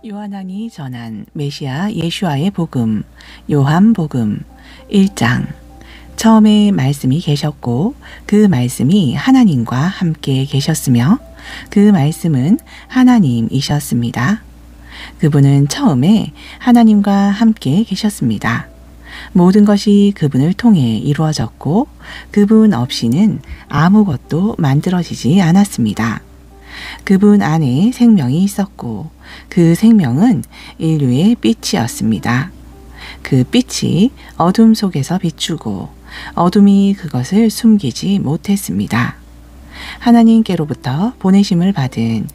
요한안이 전한 메시아 예수와의 복음, 요한복음 1장. 처음에 말씀이 계셨고 그 말씀이 하나님과 함께 계셨으며 그 말씀은 하나님이셨습니다. 그분은 처음에 하나님과 함께 계셨습니다. 모든 것이 그분을 통해 이루어졌고 그분 없이는 아무것도 만들어지지 않았습니다. 그분 안에 생명이 있었고 그 생명은 인류의 빛이었습니다. 그 빛이 어둠 속에서 비추고 어둠이 그것을 숨기지 못했습니다. 하나님께로부터 보내심을 받은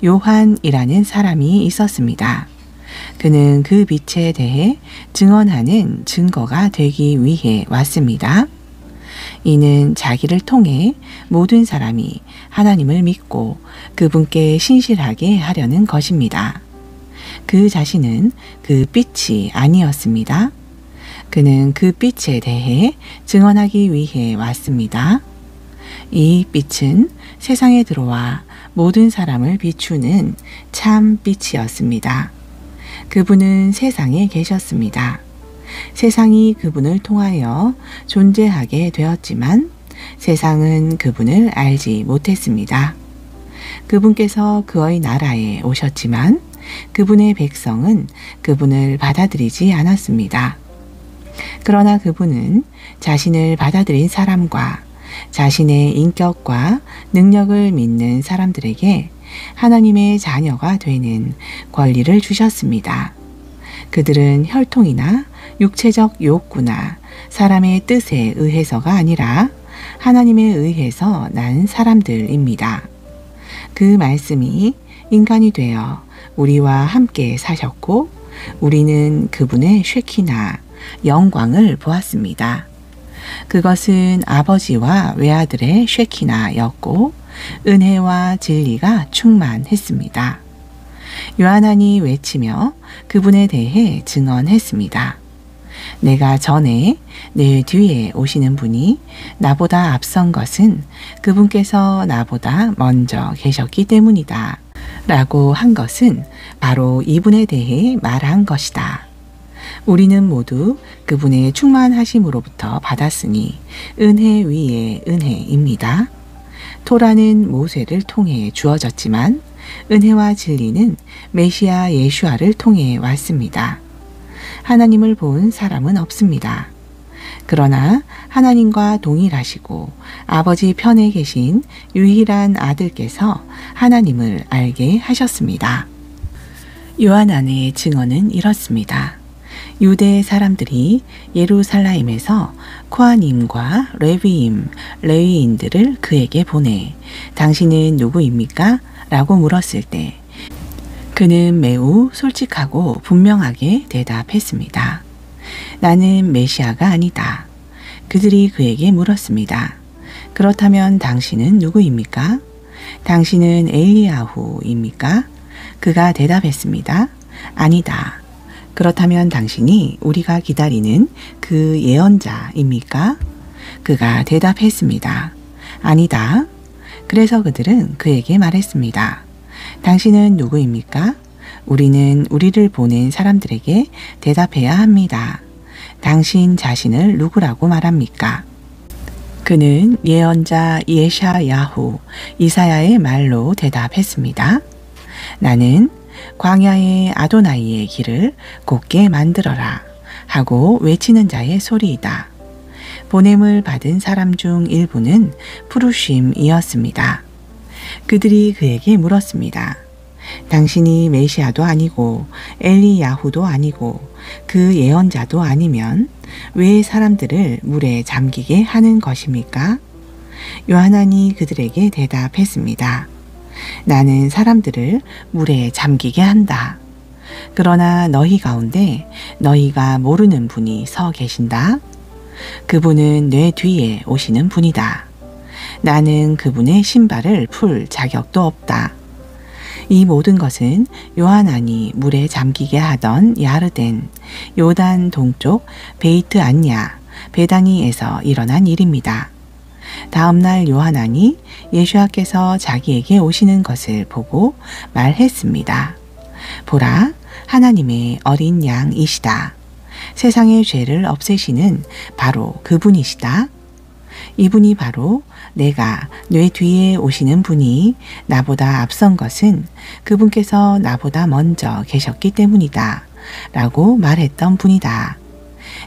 요한이라는 사람이 있었습니다. 그는 그 빛에 대해 증언하는 증거가 되기 위해 왔습니다. 이는 자기를 통해 모든 사람이 하나님을 믿고 그분께 신실하게 하려는 것입니다. 그 자신은 그 빛이 아니었습니다. 그는 그 빛에 대해 증언하기 위해 왔습니다. 이 빛은 세상에 들어와 모든 사람을 비추는 참 빛이었습니다. 그분은 세상에 계셨습니다. 세상이 그분을 통하여 존재하게 되었지만 세상은 그분을 알지 못했습니다. 그분께서 그의 나라에 오셨지만 그분의 백성은 그분을 받아들이지 않았습니다. 그러나 그분은 자신을 받아들인 사람과 자신의 인격과 능력을 믿는 사람들에게 하나님의 자녀가 되는 권리를 주셨습니다. 그들은 혈통이나 육체적 욕구나 사람의 뜻에 의해서가 아니라 하나님에 의해서 난 사람들입니다. 그 말씀이 인간이 되어 우리와 함께 사셨고 우리는 그분의 쉐키나 영광을 보았습니다. 그것은 아버지와 외아들의 쉐키나였고 은혜와 진리가 충만했습니다. 요한안이 외치며 그분에 대해 증언했습니다. 내가 전에 내 뒤에 오시는 분이 나보다 앞선 것은 그분께서 나보다 먼저 계셨기 때문이다. 라고 한 것은 바로 이분에 대해 말한 것이다. 우리는 모두 그분의 충만하심으로부터 받았으니 은혜 위에 은혜입니다. 토라는 모세를 통해 주어졌지만 은혜와 진리는 메시아 예수아를 통해 왔습니다. 하나님을 본 사람은 없습니다. 그러나 하나님과 동일하시고 아버지 편에 계신 유일한 아들께서 하나님을 알게 하셨습니다. 요한안의 증언은 이렇습니다. 유대 사람들이 예루살렘에서 코하님과 레위인들을 그에게 보내 당신은 누구입니까? 라고 물었을 때 그는 매우 솔직하고 분명하게 대답했습니다. 나는 메시아가 아니다. 그들이 그에게 물었습니다. 그렇다면 당신은 누구입니까? 당신은 엘리야후입니까? 그가 대답했습니다. 아니다. 그렇다면 당신이 우리가 기다리는 그 예언자입니까? 그가 대답했습니다. 아니다. 그래서 그들은 그에게 말했습니다. 당신은 누구입니까? 우리는 우리를 보낸 사람들에게 대답해야 합니다. 당신 자신을 누구라고 말합니까? 그는 예언자 예샤야후 이사야의 말로 대답했습니다. 나는 광야의 아도나이의 길을 곧게 만들어라 하고 외치는 자의 소리이다. 보냄을 받은 사람 중 일부는 푸르심이었습니다. 그들이 그에게 물었습니다. 당신이 메시아도 아니고 엘리야후도 아니고 그 예언자도 아니면 왜 사람들을 물에 잠기게 하는 것입니까? 요한안이 그들에게 대답했습니다. 나는 사람들을 물에 잠기게 한다. 그러나 너희 가운데 너희가 모르는 분이 서 계신다. 그분은 내 뒤에 오시는 분이다. 나는 그분의 신발을 풀 자격도 없다. 이 모든 것은 요한안이 물에 잠기게 하던 야르덴, 요단 동쪽 베이트 안야, 베다니에서 일어난 일입니다. 다음 날 요한안이 예수와께서 자기에게 오시는 것을 보고 말했습니다. 보라, 하나님의 어린 양이시다. 세상의 죄를 없애시는 바로 그분이시다. 이분이 바로 내가 뇌 뒤에 오시는 분이 나보다 앞선 것은 그분께서 나보다 먼저 계셨기 때문이다 라고 말했던 분이다.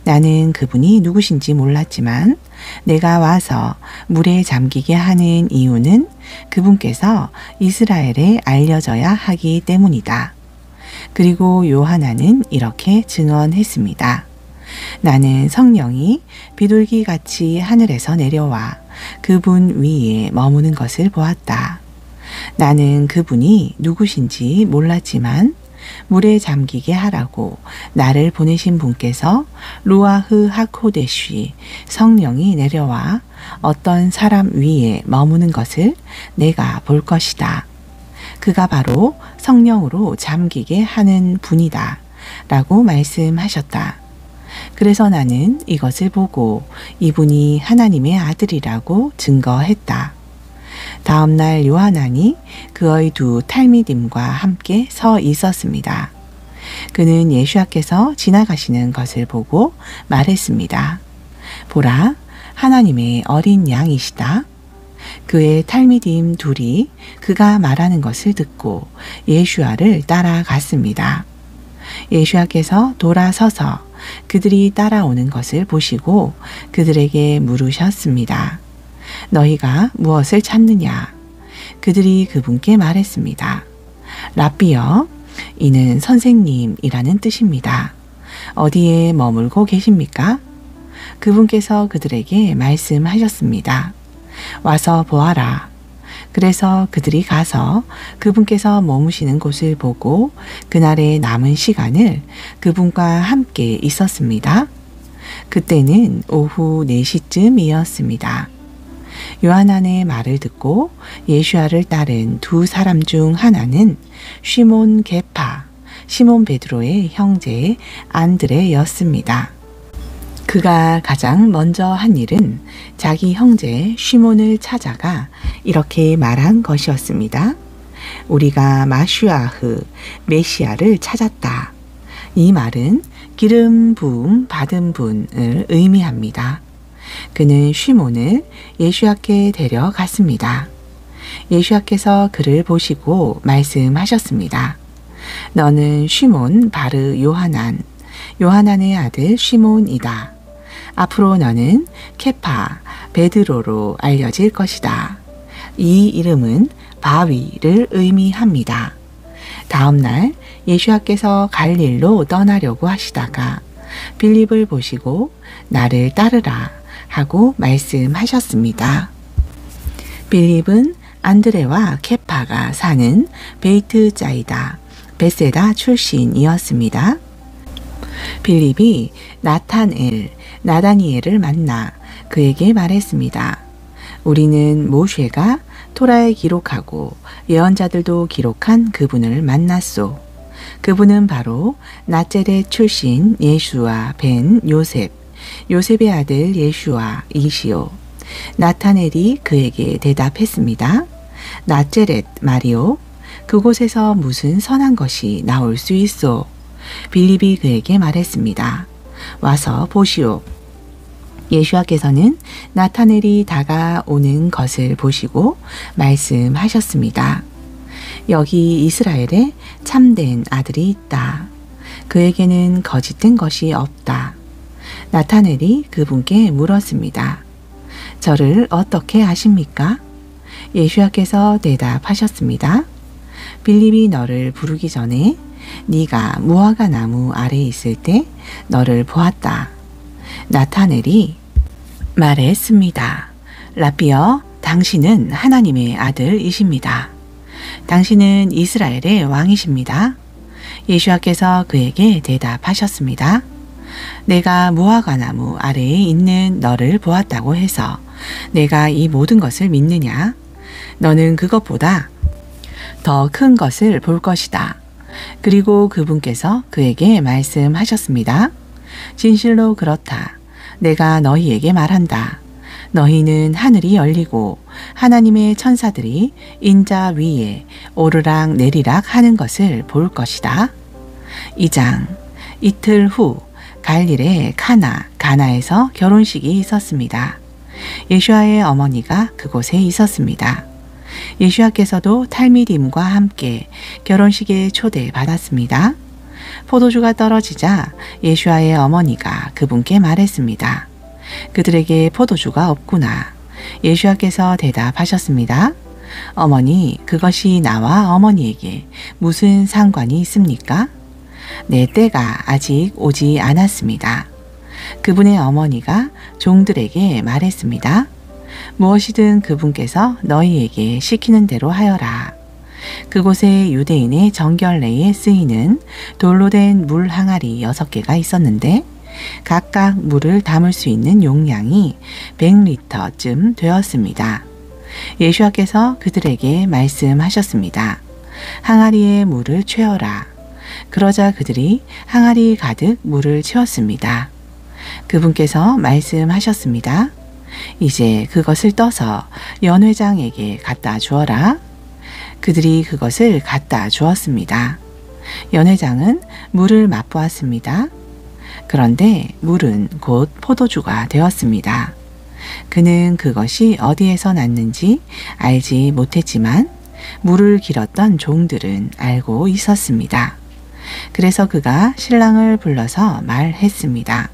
나는 그분이 누구신지 몰랐지만 내가 와서 물에 잠기게 하는 이유는 그분께서 이스라엘에 알려져야 하기 때문이다. 그리고 요하나는 이렇게 증언했습니다. 나는 성령이 비둘기같이 하늘에서 내려와 그분 위에 머무는 것을 보았다. 나는 그분이 누구신지 몰랐지만 물에 잠기게 하라고 나를 보내신 분께서 루아흐 하코데쉬 성령이 내려와 어떤 사람 위에 머무는 것을 내가 볼 것이다. 그가 바로 성령으로 잠기게 하는 분이다 라고 말씀하셨다. 그래서 나는 이것을 보고 이분이 하나님의 아들이라고 증거했다. 다음 날 요하나니 그의 두 탈미딤과 함께 서 있었습니다. 그는 예수께서 지나가시는 것을 보고 말했습니다. 보라, 하나님의 어린 양이시다. 그의 탈미딤 둘이 그가 말하는 것을 듣고 예수와를 따라갔습니다. 예수께서 돌아서서 그들이 따라오는 것을 보시고 그들에게 물으셨습니다. 너희가 무엇을 찾느냐? 그들이 그분께 말했습니다. 랍비여, 이는 선생님이라는 뜻입니다. 어디에 머물고 계십니까? 그분께서 그들에게 말씀하셨습니다. 와서 보아라. 그래서 그들이 가서 그분께서 머무시는 곳을 보고 그날의 남은 시간을 그분과 함께 있었습니다. 그때는 오후 4시쯤이었습니다. 요하난의 말을 듣고 예수와를 따른 두 사람 중 하나는 시몬 게파, 시몬 베드로의 형제 안드레였습니다. 그가 가장 먼저 한 일은 자기 형제 시몬을 찾아가 이렇게 말한 것이었습니다. 우리가 마슈아흐, 메시아를 찾았다. 이 말은 기름 부음 받은 분을 의미합니다. 그는 시몬을 예수께 데려갔습니다. 예수께서 그를 보시고 말씀하셨습니다. 너는 시몬 바르 요하난, 요하난의 아들 시몬이다. 앞으로 너는 케파, 베드로로 알려질 것이다. 이 이름은 바위를 의미합니다. 다음 날 예수께서 갈릴리로 떠나려고 하시다가 빌립을 보시고 나를 따르라 하고 말씀하셨습니다. 빌립은 안드레와 케파가 사는 베이트자이다, 베세다 출신이었습니다. 빌립이 나다니엘을 만나 그에게 말했습니다. 우리는 모셰가 토라에 기록하고 예언자들도 기록한 그분을 만났소. 그분은 바로 나짜렛 출신 예수와 벤 요셉, 요셉의 아들 예수와이시오. 나타넬이 그에게 대답했습니다. 나짜렛 말이오. 그곳에서 무슨 선한 것이 나올 수 있소. 빌립이 그에게 말했습니다. 와서 보시오. 예수께서는 나타넬이 다가오는 것을 보시고 말씀하셨습니다. 여기 이스라엘에 참된 아들이 있다. 그에게는 거짓된 것이 없다. 나타넬이 그분께 물었습니다. 저를 어떻게 아십니까? 예수께서 대답하셨습니다. 빌립이 너를 부르기 전에 네가 무화과 나무 아래에 있을 때 너를 보았다. 나타넬이 말했습니다. 랍비여, 당신은 하나님의 아들이십니다. 당신은 이스라엘의 왕이십니다. 예수께서 그에게 대답하셨습니다. 내가 무화과 나무 아래에 있는 너를 보았다고 해서 내가 이 모든 것을 믿느냐? 너는 그것보다 더 큰 것을 볼 것이다. 그리고 그분께서 그에게 말씀하셨습니다. 진실로 그렇다. 내가 너희에게 말한다. 너희는 하늘이 열리고 하나님의 천사들이 인자 위에 오르락 내리락 하는 것을 볼 것이다. 2장. 이틀 후 갈릴의 가나에서 결혼식이 있었습니다. 예수와의 어머니가 그곳에 있었습니다. 예수와께서도 탈미딤과 함께 결혼식에 초대받았습니다. 포도주가 떨어지자 예수와의 어머니가 그분께 말했습니다. 그들에게 포도주가 없구나. 예수와께서 대답하셨습니다. 어머니, 그것이 나와 어머니에게 무슨 상관이 있습니까? 내 때가 아직 오지 않았습니다. 그분의 어머니가 종들에게 말했습니다. 무엇이든 그분께서 너희에게 시키는 대로 하여라. 그곳에 유대인의 정결례에 쓰이는 돌로 된 물 항아리 6개가 있었는데 각각 물을 담을 수 있는 용량이 100리터쯤 되었습니다. 예수와께서 그들에게 말씀하셨습니다. 항아리에 물을 채워라. 그러자 그들이 항아리 가득 물을 채웠습니다. 그분께서 말씀하셨습니다. 이제 그것을 떠서 연회장에게 갖다 주어라. 그들이 그것을 갖다 주었습니다. 연회장은 물을 맛보았습니다. 그런데 물은 곧 포도주가 되었습니다. 그는 그것이 어디에서 났는지 알지 못했지만 물을 길었던 종들은 알고 있었습니다. 그래서 그가 신랑을 불러서 말했습니다.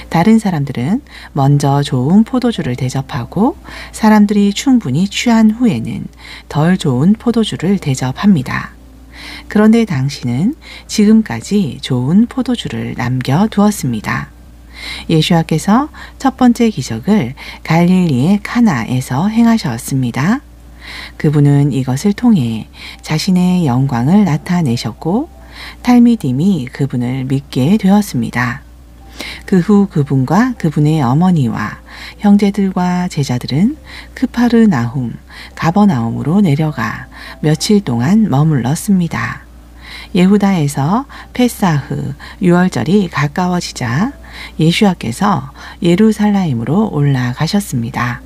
다른 사람들은 먼저 좋은 포도주를 대접하고 사람들이 충분히 취한 후에는 덜 좋은 포도주를 대접합니다. 그런데 당신은 지금까지 좋은 포도주를 남겨두었습니다. 예수와께서 첫 번째 기적을 갈릴리의 카나에서 행하셨습니다. 그분은 이것을 통해 자신의 영광을 나타내셨고 탈미딤이 그분을 믿게 되었습니다. 그 후 그분과 그분의 어머니와 형제들과 제자들은 크파르나훔, 가버나움으로 내려가 며칠 동안 머물렀습니다. 예후다에서 페사흐 유월절이 가까워지자 예수와께서 예루살렘으로 올라가셨습니다.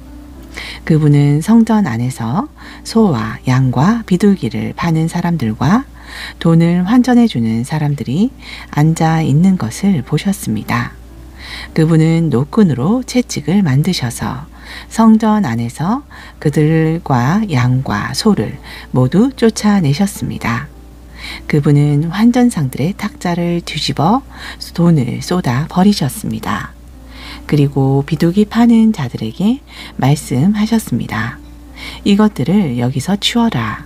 그분은 성전 안에서 소와 양과 비둘기를 파는 사람들과 돈을 환전해 주는 사람들이 앉아 있는 것을 보셨습니다. 그분은 노끈으로 채찍을 만드셔서 성전 안에서 그들과 양과 소를 모두 쫓아내셨습니다. 그분은 환전상들의 탁자를 뒤집어 돈을 쏟아 버리셨습니다. 그리고 비둘기 파는 자들에게 말씀하셨습니다. 이것들을 여기서 치워라.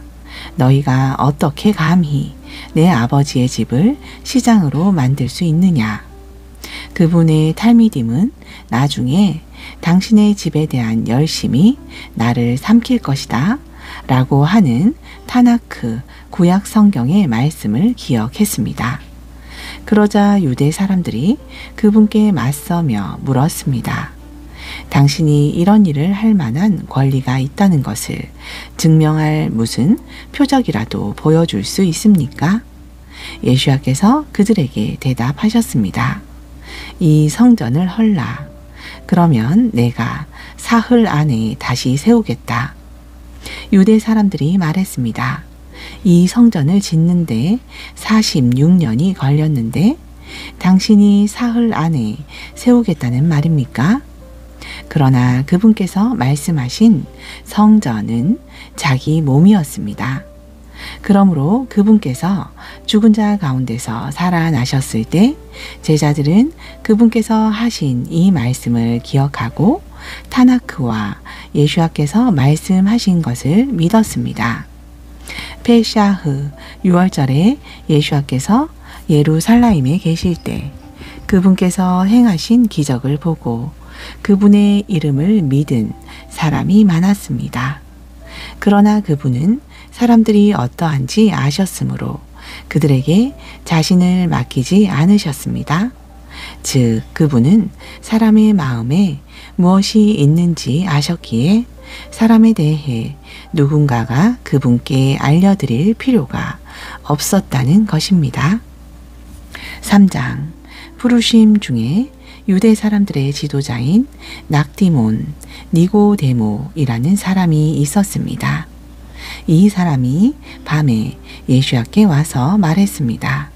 너희가 어떻게 감히 내 아버지의 집을 시장으로 만들 수 있느냐. 그분의 탈미딤은 나중에 당신의 집에 대한 열심이 나를 삼킬 것이다 라고 하는 타나크 구약 성경의 말씀을 기억했습니다. 그러자 유대 사람들이 그분께 맞서며 물었습니다. 당신이 이런 일을 할 만한 권리가 있다는 것을 증명할 무슨 표적이라도 보여줄 수 있습니까? 예수와께서 그들에게 대답하셨습니다. 이 성전을 헐라. 그러면 내가 사흘 안에 다시 세우겠다. 유대 사람들이 말했습니다. 이 성전을 짓는데 46년이 걸렸는데 당신이 사흘 안에 세우겠다는 말입니까? 그러나 그분께서 말씀하신 성전은 자기 몸이었습니다. 그러므로 그분께서 죽은 자 가운데서 살아나셨을 때 제자들은 그분께서 하신 이 말씀을 기억하고 타나크와 예수와께서 말씀하신 것을 믿었습니다. 페샤흐 유월절에 예수와께서 예루살렘에 계실 때 그분께서 행하신 기적을 보고 그분의 이름을 믿은 사람이 많았습니다. 그러나 그분은 사람들이 어떠한지 아셨으므로 그들에게 자신을 맡기지 않으셨습니다. 즉 그분은 사람의 마음에 무엇이 있는지 아셨기에 사람에 대해 누군가가 그분께 알려드릴 필요가 없었다는 것입니다. 3장 부르심 중에 유대 사람들의 지도자인 낙디몬, 니고데모이라는 사람이 있었습니다. 이 사람이 밤에 예수께 와서 말했습니다.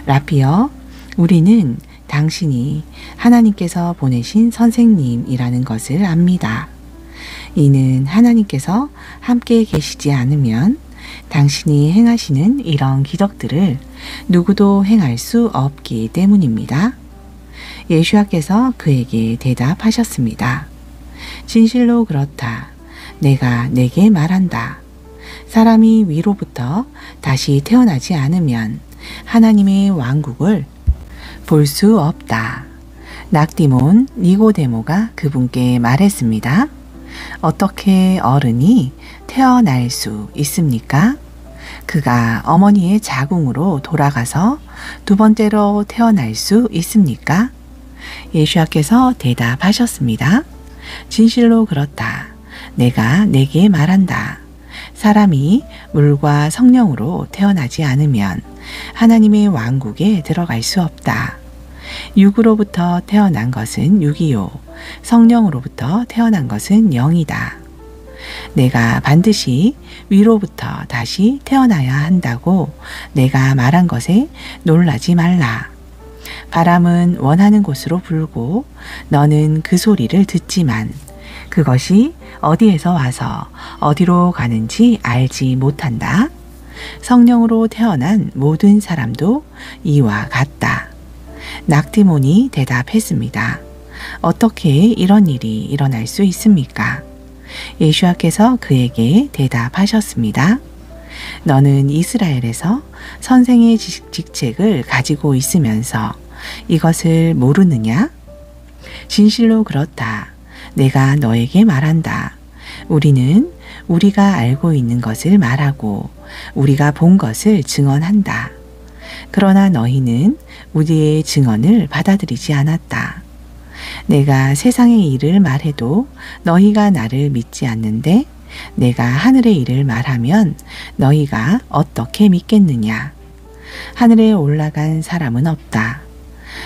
라피여, 우리는 당신이 하나님께서 보내신 선생님이라는 것을 압니다. 이는 하나님께서 함께 계시지 않으면 당신이 행하시는 이런 기적들을 누구도 행할 수 없기 때문입니다. 예수께서 그에게 대답하셨습니다. 진실로 그렇다. 내가 내게 말한다. 사람이 위로부터 다시 태어나지 않으면 하나님의 왕국을 볼 수 없다. 낙디몬 니고데모가 그분께 말했습니다. 어떻게 어른이 태어날 수 있습니까? 그가 어머니의 자궁으로 돌아가서 두 번째로 태어날 수 있습니까? 예수께서 대답하셨습니다. 진실로 그렇다. 내가 내게 말한다. 사람이 물과 성령으로 태어나지 않으면 하나님의 왕국에 들어갈 수 없다. 육으로부터 태어난 것은 육이요, 성령으로부터 태어난 것은 영이다. 내가 반드시 위로부터 다시 태어나야 한다고 내가 말한 것에 놀라지 말라. 바람은 원하는 곳으로 불고 너는 그 소리를 듣지만 그것이 어디에서 와서 어디로 가는지 알지 못한다. 성령으로 태어난 모든 사람도 이와 같다. 낙디몬이 대답했습니다. 어떻게 이런 일이 일어날 수 있습니까? 예수께서 그에게 대답하셨습니다. 너는 이스라엘에서 선생의 직책을 가지고 있으면서 이것을 모르느냐? 진실로 그렇다. 내가 너에게 말한다. 우리는 우리가 알고 있는 것을 말하고 우리가 본 것을 증언한다. 그러나 너희는 우리의 증언을 받아들이지 않았다. 내가 세상의 일을 말해도 너희가 나를 믿지 않는데 내가 하늘의 일을 말하면 너희가 어떻게 믿겠느냐? 하늘에 올라간 사람은 없다.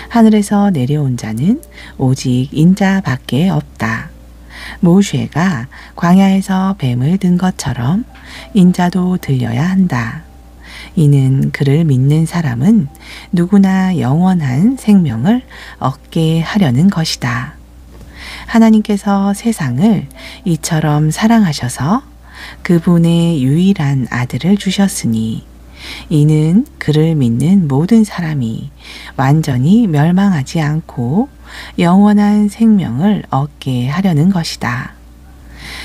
하늘에서 내려온 자는 오직 인자밖에 없다. 모세가 광야에서 뱀을 든 것처럼 인자도 들려야 한다. 이는 그를 믿는 사람은 누구나 영원한 생명을 얻게 하려는 것이다. 하나님께서 세상을 이처럼 사랑하셔서 그분의 유일한 아들을 주셨으니 이는 그를 믿는 모든 사람이 완전히 멸망하지 않고 영원한 생명을 얻게 하려는 것이다.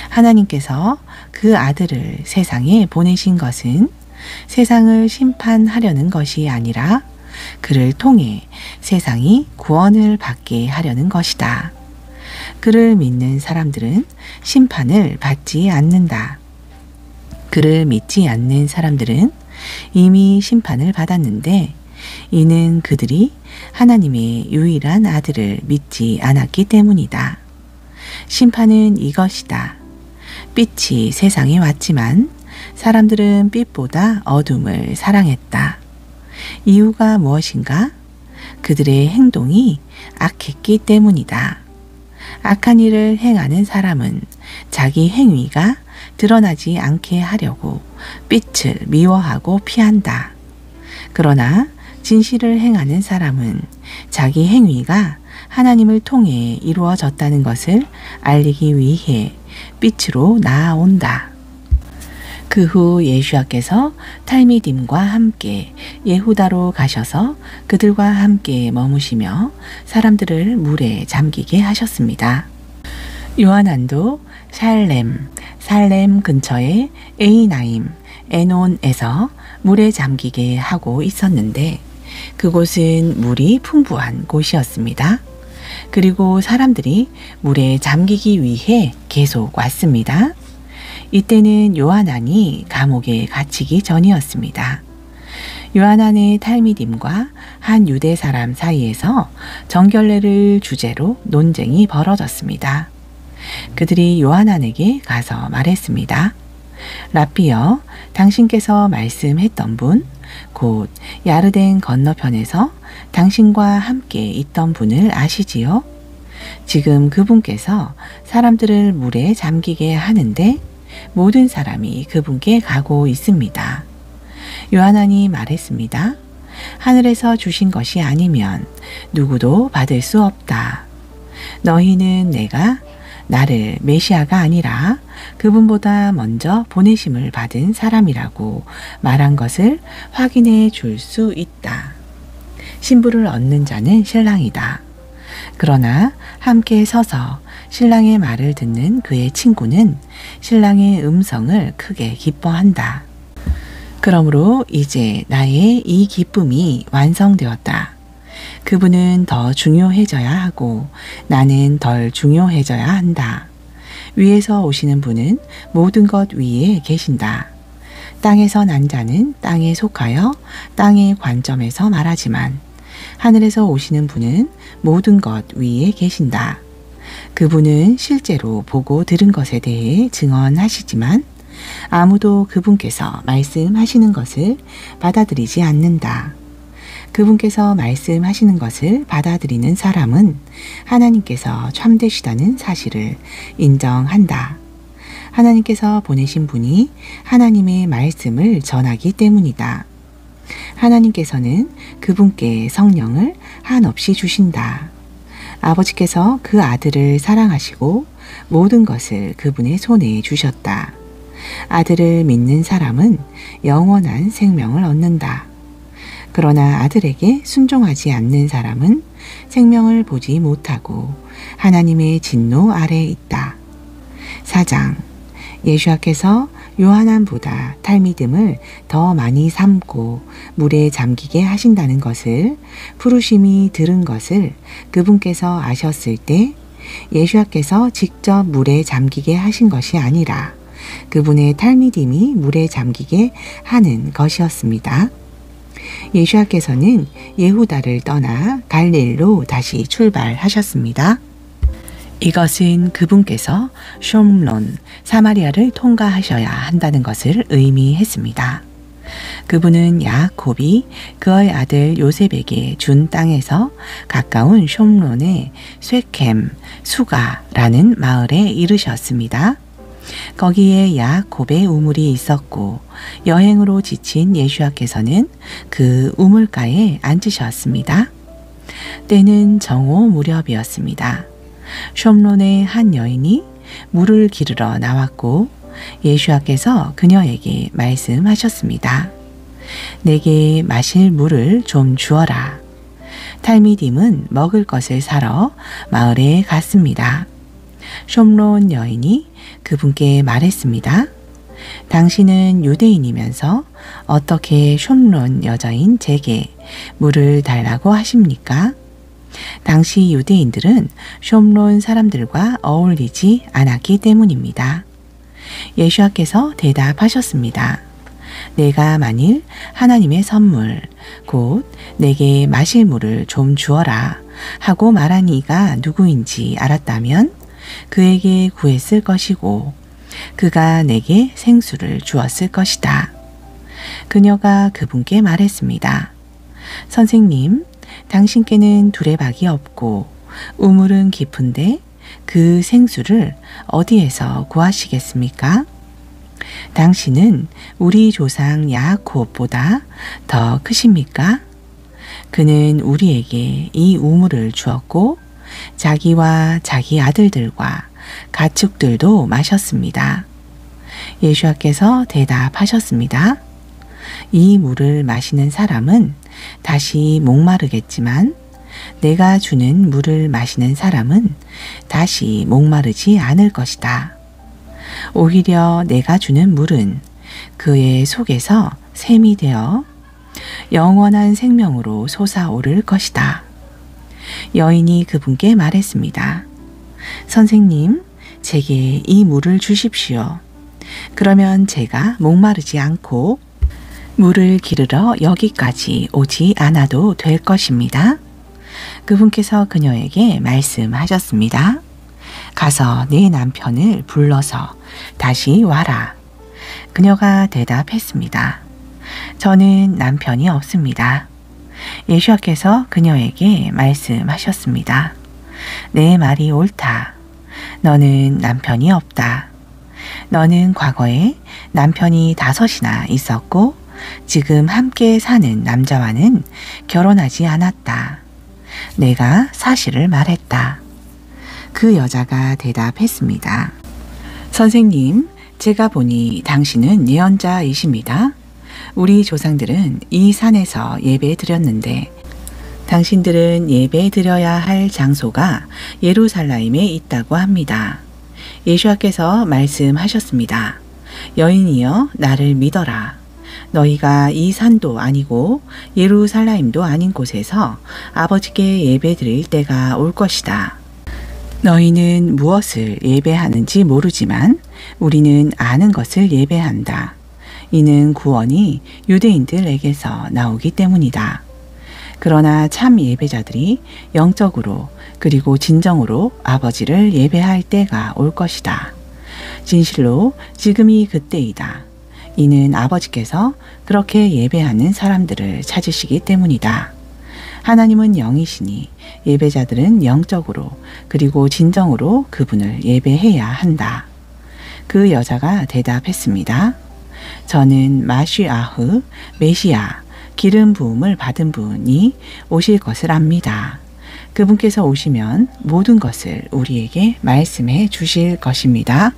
하나님께서 그 아들을 세상에 보내신 것은 세상을 심판하려는 것이 아니라 그를 통해 세상이 구원을 받게 하려는 것이다. 그를 믿는 사람들은 심판을 받지 않는다. 그를 믿지 않는 사람들은 이미 심판을 받았는데 이는 그들이 하나님의 유일한 아들을 믿지 않았기 때문이다. 심판은 이것이다. 빛이 세상에 왔지만 사람들은 빛보다 어둠을 사랑했다. 이유가 무엇인가? 그들의 행동이 악했기 때문이다. 악한 일을 행하는 사람은 자기 행위가 드러나지 않게 하려고 빛을 미워하고 피한다. 그러나 진실을 행하는 사람은 자기 행위가 하나님을 통해 이루어졌다는 것을 알리기 위해 빛으로 나아온다. 그 후 예수께서 탈미딤과 함께 예후다로 가셔서 그들과 함께 머무시며 사람들을 물에 잠기게 하셨습니다. 요한안도 살렘 근처의 에이나임, 에논에서 물에 잠기게 하고 있었는데 그곳은 물이 풍부한 곳이었습니다. 그리고 사람들이 물에 잠기기 위해 계속 왔습니다. 이때는 요하난이 감옥에 갇히기 전이었습니다. 요하난의 탈미딤과 한 유대 사람 사이에서 정결례를 주제로 논쟁이 벌어졌습니다. 그들이 요하난에게 가서 말했습니다. 라피여, 당신께서 말씀했던 분, 곧 야르덴 건너편에서 당신과 함께 있던 분을 아시지요? 지금 그분께서 사람들을 물에 잠기게 하는데 모든 사람이 그분께 가고 있습니다. 요하나니 말했습니다. 하늘에서 주신 것이 아니면 누구도 받을 수 없다. 너희는 내가 나를 메시아가 아니라 그분보다 먼저 보내심을 받은 사람이라고 말한 것을 확인해 줄 수 있다. 신부를 얻는 자는 신랑이다. 그러나 함께 서서 신랑의 말을 듣는 그의 친구는 신랑의 음성을 크게 기뻐한다. 그러므로 이제 나의 이 기쁨이 완성되었다. 그분은 더 중요해져야 하고 나는 덜 중요해져야 한다. 위에서 오시는 분은 모든 것 위에 계신다. 땅에서 난 자는 땅에 속하여 땅의 관점에서 말하지만 하늘에서 오시는 분은 모든 것 위에 계신다. 그분은 실제로 보고 들은 것에 대해 증언하시지만 아무도 그분께서 말씀하시는 것을 받아들이지 않는다. 그분께서 말씀하시는 것을 받아들이는 사람은 하나님께서 참되시다는 사실을 인정한다. 하나님께서 보내신 분이 하나님의 말씀을 전하기 때문이다. 하나님께서는 그분께 성령을 한없이 주신다. 아버지께서 그 아들을 사랑하시고 모든 것을 그분의 손에 주셨다. 아들을 믿는 사람은 영원한 생명을 얻는다. 그러나 아들에게 순종하지 않는 사람은 생명을 보지 못하고 하나님의 진노 아래에 있다. 4장 예수께서 요한안보다 탈미듬을 더 많이 삶고 물에 잠기게 하신다는 것을 부르심이 들은 것을 그분께서 아셨을 때 예수께서 직접 물에 잠기게 하신 것이 아니라 그분의 탈미듬이 물에 잠기게 하는 것이었습니다. 예수께서는 예후다를 떠나 갈릴리로 다시 출발하셨습니다. 이것은 그분께서 숑론, 사마리아를 통과하셔야 한다는 것을 의미했습니다. 그분은 야곱이 그의 아들 요셉에게 준 땅에서 가까운 숑론의 쇠켐, 수가라는 마을에 이르셨습니다. 거기에 야곱의 우물이 있었고 여행으로 지친 예수께서는 그 우물가에 앉으셨습니다. 때는 정오 무렵이었습니다. 숑론의 한 여인이 물을 기르러 나왔고 예수께서 그녀에게 말씀하셨습니다. 내게 마실 물을 좀 주어라. 탈미딤은 먹을 것을 사러 마을에 갔습니다. 숑론 여인이 그분께 말했습니다. 당신은 유대인이면서 어떻게 숑론 여자인 제게 물을 달라고 하십니까? 당시 유대인들은 숑론 사람들과 어울리지 않았기 때문입니다. 예수께서 대답하셨습니다. 내가 만일 하나님의 선물, 곧 내게 마실 물을 좀 주어라 하고 말한 이가 누구인지 알았다면 그에게 구했을 것이고 그가 내게 생수를 주었을 것이다. 그녀가 그분께 말했습니다. 선생님, 당신께는 두레박이 없고 우물은 깊은데 그 생수를 어디에서 구하시겠습니까? 당신은 우리 조상 야곱보다 더 크십니까? 그는 우리에게 이 우물을 주었고 자기와 자기 아들들과 가축들도 마셨습니다. 예수께서 대답하셨습니다. 이 물을 마시는 사람은 다시 목마르겠지만 내가 주는 물을 마시는 사람은 다시 목마르지 않을 것이다. 오히려 내가 주는 물은 그의 속에서 샘이 되어 영원한 생명으로 솟아오를 것이다. 여인이 그분께 말했습니다. 선생님, 제게 이 물을 주십시오. 그러면 제가 목마르지 않고 물을 기르러 여기까지 오지 않아도 될 것입니다. 그분께서 그녀에게 말씀하셨습니다. 가서 네 남편을 불러서 다시 와라. 그녀가 대답했습니다. 저는 남편이 없습니다. 예수와께서 그녀에게 말씀하셨습니다. 내 말이 옳다. 너는 남편이 없다. 너는 과거에 남편이 5이나 있었고 지금 함께 사는 남자와는 결혼하지 않았다. 내가 사실을 말했다. 그 여자가 대답했습니다. 선생님, 제가 보니 당신은 예언자이십니다. 우리 조상들은 이 산에서 예배 드렸는데 당신들은 예배 드려야 할 장소가 예루살렘에 있다고 합니다. 예수와께서 말씀하셨습니다. 여인이여, 나를 믿어라. 너희가 이 산도 아니고 예루살렘도 아닌 곳에서 아버지께 예배 드릴 때가 올 것이다. 너희는 무엇을 예배하는지 모르지만 우리는 아는 것을 예배한다. 이는 구원이 유대인들에게서 나오기 때문이다. 그러나 참 예배자들이 영적으로 그리고 진정으로 아버지를 예배할 때가 올 것이다. 진실로 지금이 그때이다. 이는 아버지께서 그렇게 예배하는 사람들을 찾으시기 때문이다. 하나님은 영이시니 예배자들은 영적으로 그리고 진정으로 그분을 예배해야 한다. 그 여자가 대답했습니다. 저는 마시아흐, 메시아, 기름 부음을 받은 분이 오실 것을 압니다. 그분께서 오시면 모든 것을 우리에게 말씀해 주실 것입니다.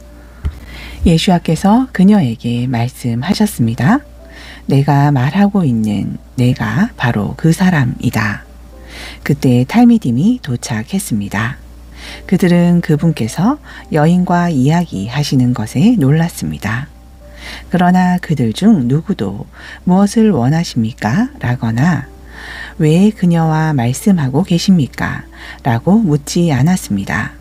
예수와께서 그녀에게 말씀하셨습니다. 내가 말하고 있는 내가 바로 그 사람이다. 그때 탈미딤이 도착했습니다. 그들은 그분께서 여인과 이야기하시는 것에 놀랐습니다. 그러나 그들 중 누구도 무엇을 원하십니까? 라거나 왜 그녀와 말씀하고 계십니까? 라고 묻지 않았습니다.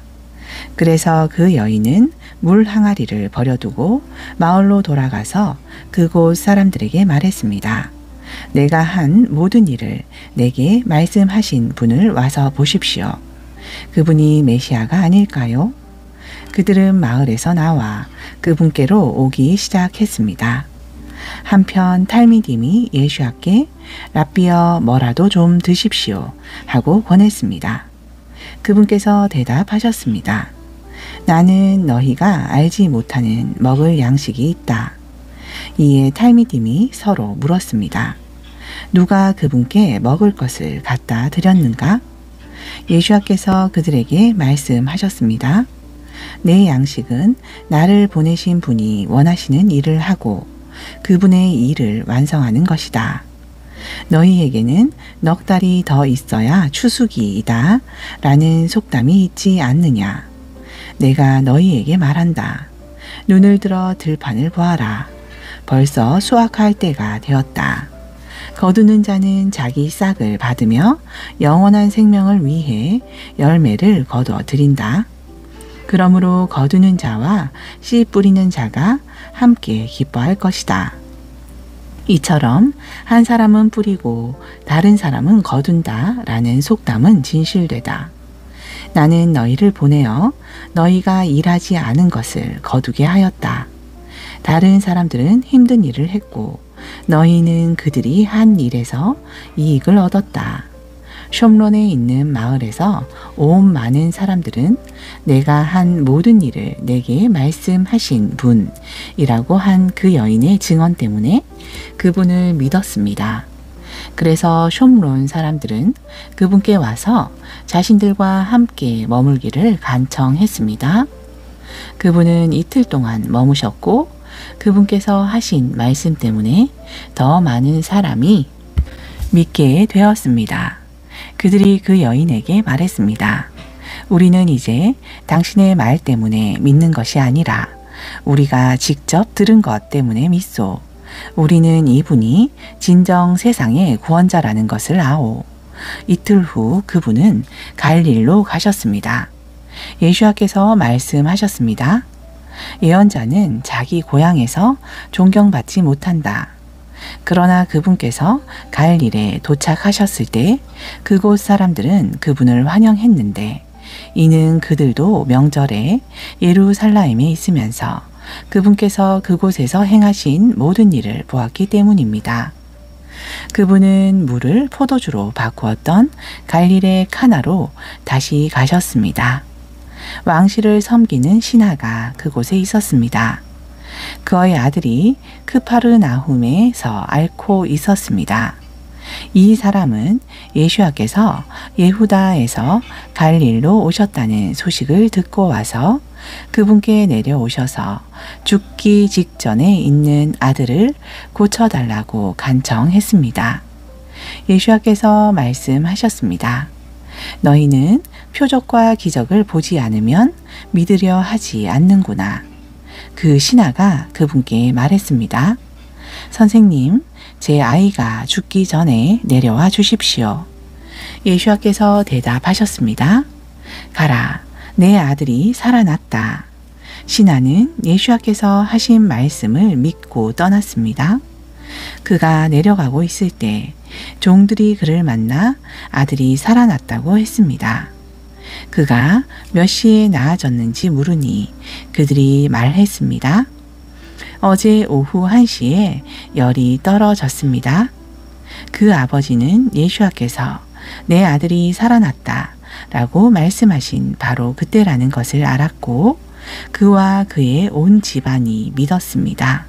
그래서 그 여인은 물 항아리를 버려두고 마을로 돌아가서 그곳 사람들에게 말했습니다. 내가 한 모든 일을 내게 말씀하신 분을 와서 보십시오. 그분이 메시아가 아닐까요? 그들은 마을에서 나와 그분께로 오기 시작했습니다. 한편 탈미딤이 예수께 랍비여, 뭐라도 좀 드십시오 하고 권했습니다. 그분께서 대답하셨습니다. 나는 너희가 알지 못하는 먹을 양식이 있다. 이에 탈미딤이 서로 물었습니다. 누가 그분께 먹을 것을 갖다 드렸는가? 예수께서 그들에게 말씀하셨습니다. 내 양식은 나를 보내신 분이 원하시는 일을 하고 그분의 일을 완성하는 것이다. 너희에게는 넉 달이 더 있어야 추수기이다 라는 속담이 있지 않느냐. 내가 너희에게 말한다. 눈을 들어 들판을 보아라. 벌써 수확할 때가 되었다. 거두는 자는 자기 싹을 받으며 영원한 생명을 위해 열매를 거두어 드린다. 그러므로 거두는 자와 씨 뿌리는 자가 함께 기뻐할 것이다. 이처럼 한 사람은 뿌리고 다른 사람은 거둔다 라는 속담은 진실되다. 나는 너희를 보내어 너희가 일하지 않은 것을 거두게 하였다. 다른 사람들은 힘든 일을 했고 너희는 그들이 한 일에서 이익을 얻었다. 숑론에 있는 마을에서 온 많은 사람들은 내가 한 모든 일을 내게 말씀하신 분이라고 한 그 여인의 증언 때문에 그분을 믿었습니다. 그래서 숑론 사람들은 그분께 와서 자신들과 함께 머물기를 간청했습니다. 그분은 이틀 동안 머무셨고 그분께서 하신 말씀 때문에 더 많은 사람이 믿게 되었습니다. 그들이 그 여인에게 말했습니다. 우리는 이제 당신의 말 때문에 믿는 것이 아니라 우리가 직접 들은 것 때문에 믿소. 우리는 이분이 진정 세상의 구원자라는 것을 아오. 이틀 후 그분은 갈릴리로 가셨습니다. 예수께서 말씀하셨습니다. 예언자는 자기 고향에서 존경받지 못한다. 그러나 그분께서 갈릴리에 도착하셨을 때 그곳 사람들은 그분을 환영했는데 이는 그들도 명절에 예루살렘에 있으면서 그분께서 그곳에서 행하신 모든 일을 보았기 때문입니다. 그분은 물을 포도주로 바꾸었던 갈릴의 카나로 다시 가셨습니다. 왕실을 섬기는 신하가 그곳에 있었습니다. 그의 아들이 크파르나훔에서 앓고 있었습니다. 이 사람은 예수야께서 예후다에서 갈릴로 오셨다는 소식을 듣고 와서 그분께 내려오셔서 죽기 직전에 있는 아들을 고쳐달라고 간청했습니다. 예수야께서 말씀하셨습니다. 너희는 표적과 기적을 보지 않으면 믿으려 하지 않는구나. 그 신하가 그분께 말했습니다. 선생님, 제 아이가 죽기 전에 내려와 주십시오. 예수야께서 대답하셨습니다. 가라, 내 아들이 살아났다. 신하는 예수야께서 하신 말씀을 믿고 떠났습니다. 그가 내려가고 있을 때 종들이 그를 만나 아들이 살아났다고 했습니다. 그가 몇 시에 나아졌는지 물으니 그들이 말했습니다. 어제 오후 1시에 열이 떨어졌습니다. 그 아버지는 예수야께서 내 아들이 살아났다 라고 말씀하신 바로 그때라는 것을 알았고 그와 그의 온 집안이 믿었습니다.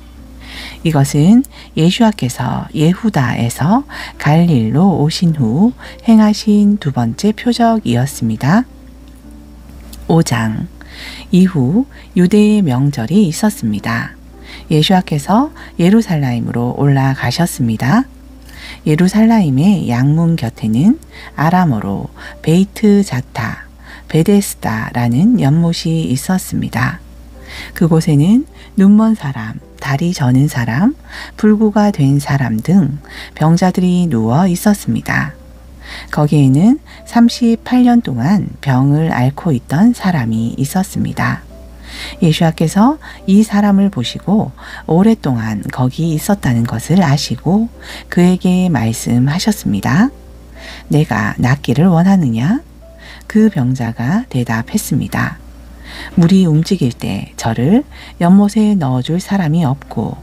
이것은 예수야께서 예후다에서 갈릴로 오신 후 행하신 두 번째 표적이었습니다. 5장. 이후 유대의 명절이 있었습니다. 예수야께서 예루살렘으로 올라가셨습니다. 예루살렘의 양문 곁에는 아람어로 베이트 자타, 베데스다라는 연못이 있었습니다. 그곳에는 눈먼 사람, 다리 저는 사람, 불구가 된 사람 등 병자들이 누워 있었습니다. 거기에는 38년 동안 병을 앓고 있던 사람이 있었습니다. 예수야께서 이 사람을 보시고 오랫동안 거기 있었다는 것을 아시고 그에게 말씀하셨습니다. 내가 낫기를 원하느냐? 그 병자가 대답했습니다. 물이 움직일 때 저를 연못에 넣어줄 사람이 없고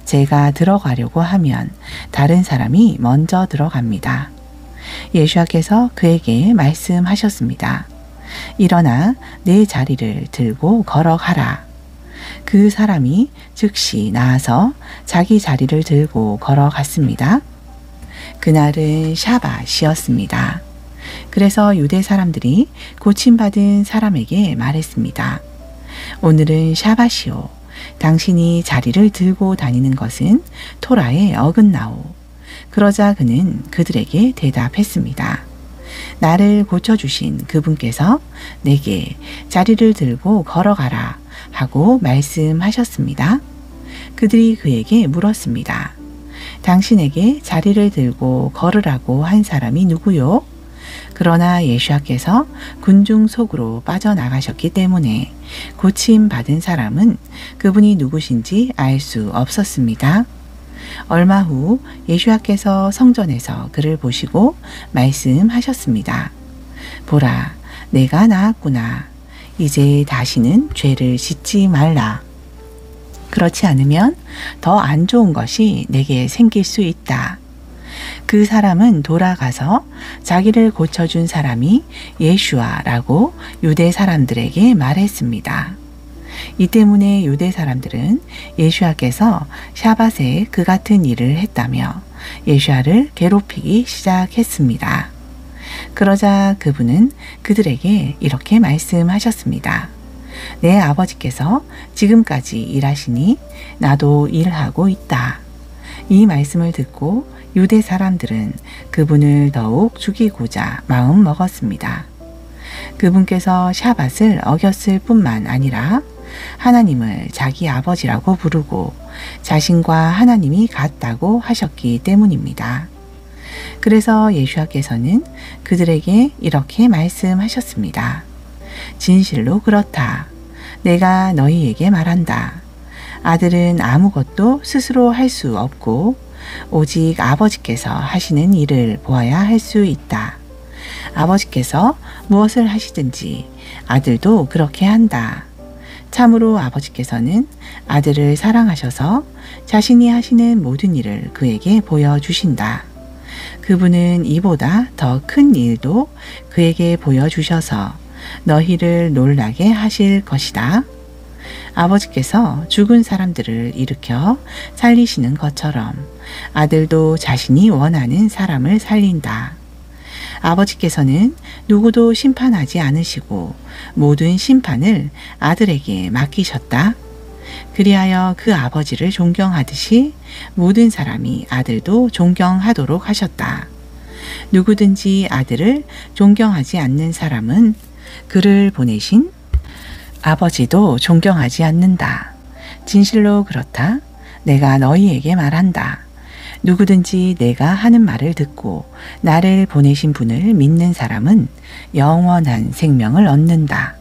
제가 들어가려고 하면 다른 사람이 먼저 들어갑니다. 예수야께서 그에게 말씀하셨습니다. 일어나 내 자리를 들고 걸어가라. 그 사람이 즉시 나와서 자기 자리를 들고 걸어갔습니다. 그날은 샤밧이었습니다. 그래서 유대 사람들이 고침받은 사람에게 말했습니다. 오늘은 샤밧이요. 당신이 자리를 들고 다니는 것은 토라에 어긋나오. 그러자 그는 그들에게 대답했습니다. 나를 고쳐주신 그분께서 내게 자리를 들고 걸어가라 하고 말씀하셨습니다. 그들이 그에게 물었습니다. 당신에게 자리를 들고 걸으라고 한 사람이 누구요? 그러나 예수야께서 군중 속으로 빠져나가셨기 때문에 고침받은 사람은 그분이 누구신지 알 수 없었습니다. 얼마 후 예수야께서 성전에서 그를 보시고 말씀하셨습니다. 보라, 내가 나았구나. 이제 다시는 죄를 짓지 말라. 그렇지 않으면 더 안 좋은 것이 내게 생길 수 있다. 그 사람은 돌아가서 자기를 고쳐준 사람이 예수아라고 유대 사람들에게 말했습니다. 이 때문에 유대 사람들은 예수야께서 샤밧에 그 같은 일을 했다며 예수야를 괴롭히기 시작했습니다. 그러자 그분은 그들에게 이렇게 말씀하셨습니다. 내 아버지께서 지금까지 일하시니 나도 일하고 있다. 이 말씀을 듣고 유대 사람들은 그분을 더욱 죽이고자 마음 먹었습니다. 그분께서 샤밧을 어겼을 뿐만 아니라 하나님을 자기 아버지라고 부르고 자신과 하나님이 같다고 하셨기 때문입니다. 그래서 예수야께서는 그들에게 이렇게 말씀하셨습니다. 진실로 그렇다. 내가 너희에게 말한다. 아들은 아무것도 스스로 할 수 없고 오직 아버지께서 하시는 일을 보아야 할 수 있다. 아버지께서 무엇을 하시든지 아들도 그렇게 한다. 참으로 아버지께서는 아들을 사랑하셔서 자신이 하시는 모든 일을 그에게 보여주신다. 그분은 이보다 더 큰 일도 그에게 보여주셔서 너희를 놀라게 하실 것이다. 아버지께서 죽은 사람들을 일으켜 살리시는 것처럼 아들도 자신이 원하는 사람을 살린다. 아버지께서는 누구도 심판하지 않으시고 모든 심판을 아들에게 맡기셨다. 그리하여 그 아버지를 존경하듯이 모든 사람이 아들도 존경하도록 하셨다. 누구든지 아들을 존경하지 않는 사람은 그를 보내신 아버지도 존경하지 않는다. 진실로 그렇다. 내가 너희에게 말한다. 누구든지 내가 하는 말을 듣고 나를 보내신 분을 믿는 사람은 영원한 생명을 얻는다.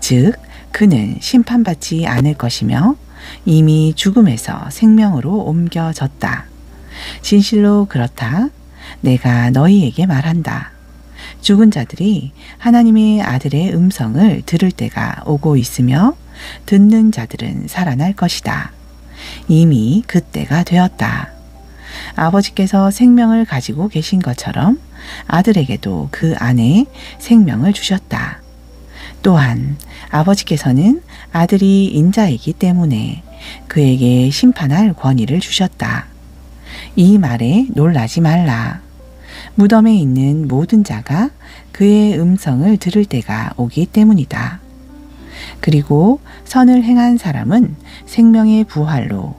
즉, 그는 심판받지 않을 것이며 이미 죽음에서 생명으로 옮겨졌다. 진실로 그렇다. 내가 너희에게 말한다. 죽은 자들이 하나님의 아들의 음성을 들을 때가 오고 있으며 듣는 자들은 살아날 것이다. 이미 그때가 되었다. 아버지께서 생명을 가지고 계신 것처럼 아들에게도 그 안에 생명을 주셨다. 또한 아버지께서는 아들이 인자이기 때문에 그에게 심판할 권위를 주셨다. 이 말에 놀라지 말라. 무덤에 있는 모든 자가 그의 음성을 들을 때가 오기 때문이다. 그리고 선을 행한 사람은 생명의 부활로,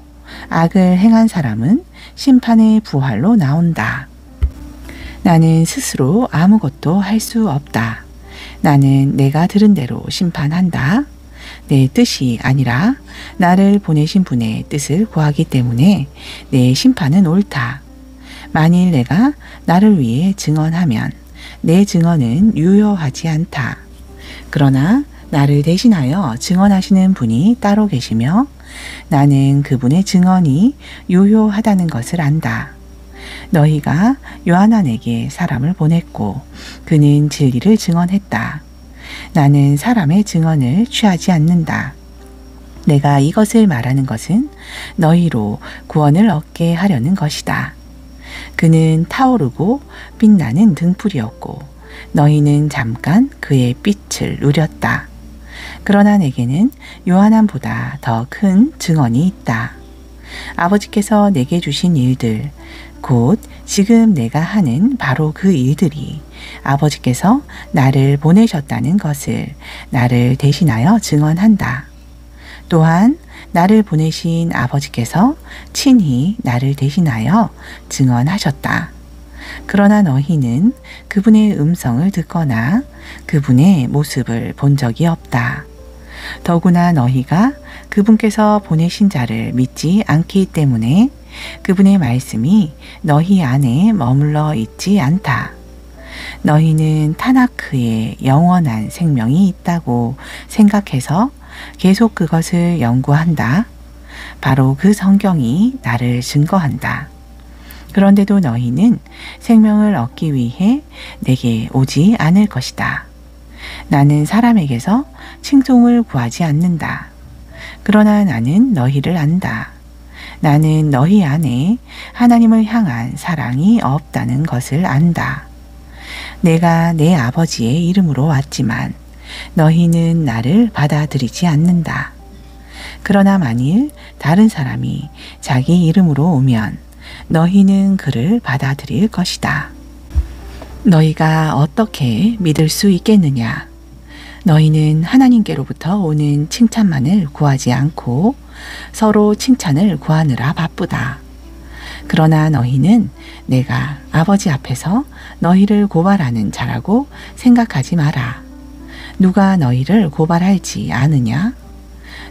악을 행한 사람은 심판의 부활로 나온다. 나는 스스로 아무것도 할 수 없다. 나는 내가 들은 대로 심판한다. 내 뜻이 아니라 나를 보내신 분의 뜻을 구하기 때문에 내 심판은 옳다. 만일 내가 나를 위해 증언하면 내 증언은 유효하지 않다. 그러나 나를 대신하여 증언하시는 분이 따로 계시며 나는 그분의 증언이 유효하다는 것을 안다. 너희가 요한에게 사람을 보냈고 그는 진리를 증언했다. 나는 사람의 증언을 취하지 않는다. 내가 이것을 말하는 것은 너희로 구원을 얻게 하려는 것이다. 그는 타오르고 빛나는 등불이었고 너희는 잠깐 그의 빛을 누렸다. 그러나 내게는 요한보다 더 큰 증언이 있다. 아버지께서 내게 주신 일들, 곧 지금 내가 하는 바로 그 일들이 아버지께서 나를 보내셨다는 것을 나를 대신하여 증언한다. 또한 나를 보내신 아버지께서 친히 나를 대신하여 증언하셨다. 그러나 너희는 그분의 음성을 듣거나 그분의 모습을 본 적이 없다. 더구나 너희가 그분께서 보내신 자를 믿지 않기 때문에 그분의 말씀이 너희 안에 머물러 있지 않다. 너희는 타나크에 영원한 생명이 있다고 생각해서 계속 그것을 연구한다. 바로 그 성경이 나를 증거한다. 그런데도 너희는 생명을 얻기 위해 내게 오지 않을 것이다. 나는 사람에게서 칭송을 구하지 않는다. 그러나 나는 너희를 안다. 나는 너희 안에 하나님을 향한 사랑이 없다는 것을 안다. 내가 내 아버지의 이름으로 왔지만 너희는 나를 받아들이지 않는다. 그러나 만일 다른 사람이 자기 이름으로 오면 너희는 그를 받아들일 것이다. 너희가 어떻게 믿을 수 있겠느냐? 너희는 하나님께로부터 오는 칭찬만을 구하지 않고 서로 칭찬을 구하느라 바쁘다. 그러나 너희는 내가 아버지 앞에서 너희를 고발하는 자라고 생각하지 마라. 누가 너희를 고발할지 아느냐?